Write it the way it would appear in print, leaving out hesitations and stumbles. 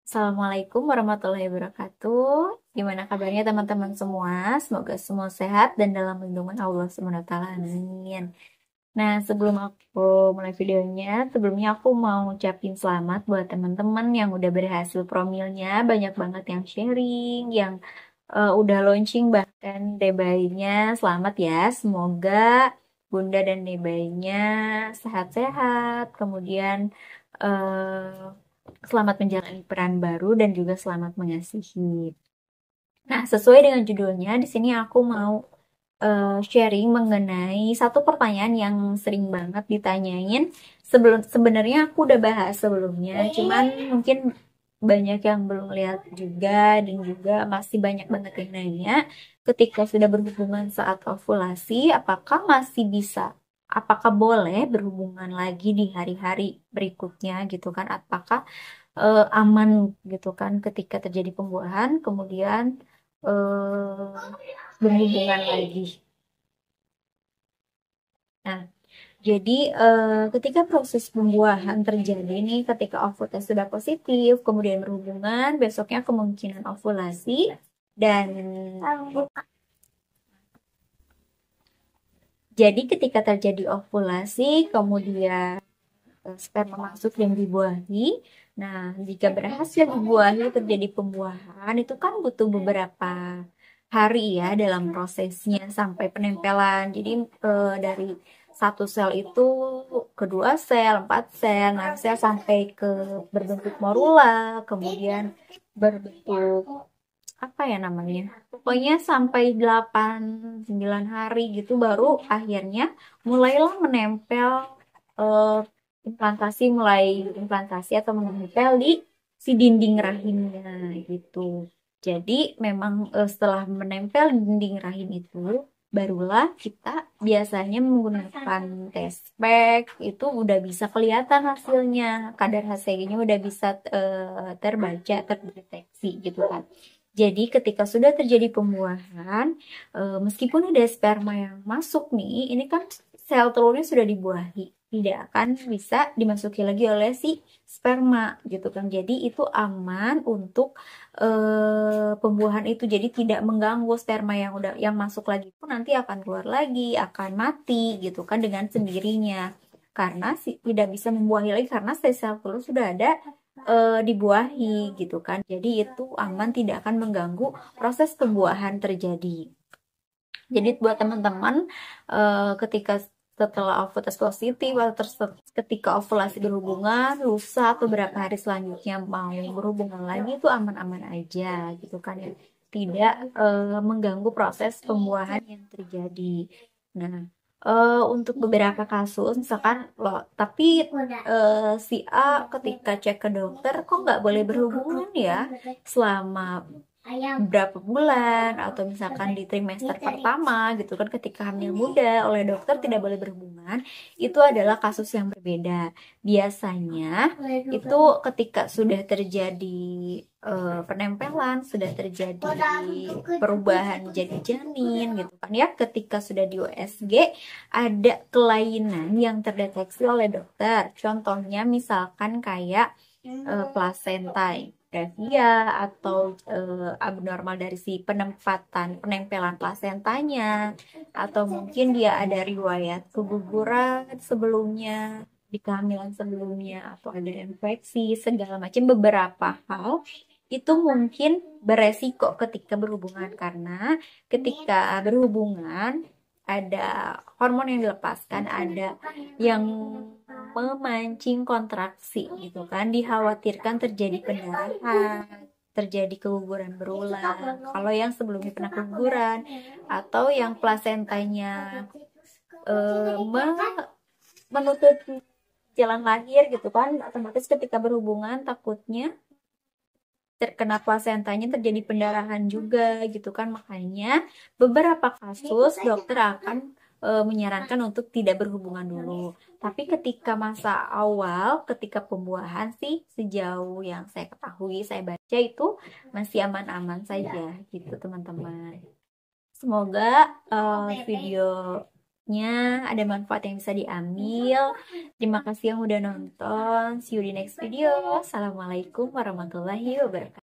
Assalamualaikum warahmatullahi wabarakatuh. Gimana kabarnya teman-teman semua? Semoga semua sehat dan dalam lindungan Allah SWT. Amin. Nah, sebelum aku mulai videonya, sebelumnya aku mau ucapin selamat buat teman-teman yang udah berhasil promilnya. Banyak banget yang sharing, yang udah launching bahkan debaynya. Selamat ya, semoga Bunda dan debaynya sehat-sehat. Kemudian selamat menjalani peran baru dan juga selamat mengasihi. Nah, sesuai dengan judulnya, di sini aku mau sharing mengenai satu pertanyaan yang sering banget ditanyain. Sebenarnya aku udah bahas sebelumnya, cuman mungkin banyak yang belum lihat juga dan juga masih banyak banget yang nanya ketika sudah berhubungan saat ovulasi, apakah boleh berhubungan lagi di hari-hari berikutnya gitu kan? Apakah aman gitu kan ketika terjadi pembuahan, kemudian berhubungan lagi. Nah, jadi ketika proses pembuahan terjadi nih, ketika ovulasi sudah positif, kemudian berhubungan, besoknya kemungkinan ovulasi dan jadi ketika terjadi ovulasi, kemudian sperma masuk dan dibuahi. Nah, jika berhasil dibuahi terjadi pembuahan, itu kan butuh beberapa hari ya dalam prosesnya sampai penempelan. Jadi dari satu sel itu kedua sel, empat sel, enam sel sampai ke berbentuk morula, kemudian berbentuk apa ya namanya? Pokoknya sampai 8 9 hari gitu baru akhirnya mulailah menempel eh, mulai implantasi atau menempel di si dinding rahimnya gitu. Jadi memang setelah menempel di dinding rahim itu barulah kita biasanya menggunakan test pack itu udah bisa kelihatan hasilnya. Kadar HCG-nya udah bisa terbaca, terdeteksi gitu kan. Jadi ketika sudah terjadi pembuahan, meskipun ada sperma yang masuk nih, ini kan sel telurnya sudah dibuahi, tidak akan bisa dimasuki lagi oleh si sperma gitu kan. Jadi itu aman untuk pembuahan itu. Jadi tidak mengganggu sperma yang masuk lagi pun nanti akan keluar lagi, akan mati gitu kan dengan sendirinya. Karena tidak bisa membuahi lagi karena sel telur sudah ada dibuahi gitu kan. Jadi itu aman, tidak akan mengganggu proses pembuahan terjadi. Jadi buat teman-teman ketika setelah ovulasi positif atau ketika ovulasi berhubungan lusa atau beberapa hari selanjutnya mau berhubungan lagi itu aman-aman aja gitu kan ya. Tidak mengganggu proses pembuahan yang terjadi. Nah, untuk beberapa kasus misalkan loh, tapi si A ketika cek ke dokter kok nggak boleh berhubungan ya selama berapa bulan atau misalkan di trimester pertama gitu kan ketika hamil muda oleh dokter tidak boleh berhubungan, itu adalah kasus yang berbeda. Biasanya itu ketika sudah terjadi penempelan, sudah terjadi perubahan jadi janin gitu kan ya, ketika sudah di USG ada kelainan yang terdeteksi oleh dokter. Contohnya misalkan kayak plasenta gravia atau abnormal dari si penempatan penempelan plasentanya atau mungkin dia ada riwayat keguguran sebelumnya di kehamilan sebelumnya atau ada infeksi segala macam beberapa hal itu mungkin beresiko ketika berhubungan karena ketika berhubungan ada hormon yang dilepaskan, ada yang memancing kontraksi gitu kan, dikhawatirkan terjadi pendarahan, terjadi keguguran berulang kalau yang sebelumnya pernah keguguran atau yang plasentanya menutup jalan lahir gitu kan, otomatis ketika berhubungan takutnya terkena plasentanya terjadi pendarahan juga gitu kan. Makanya beberapa kasus dokter akan menyarankan untuk tidak berhubungan dulu. Tapi ketika masa awal, ketika pembuahan sih sejauh yang saya ketahui, saya baca itu masih aman-aman saja gitu teman-teman. Semoga video manfaatnya, ada manfaat yang bisa diambil. Terima kasih yang udah nonton. See you di next video. Assalamualaikum warahmatullahi wabarakatuh.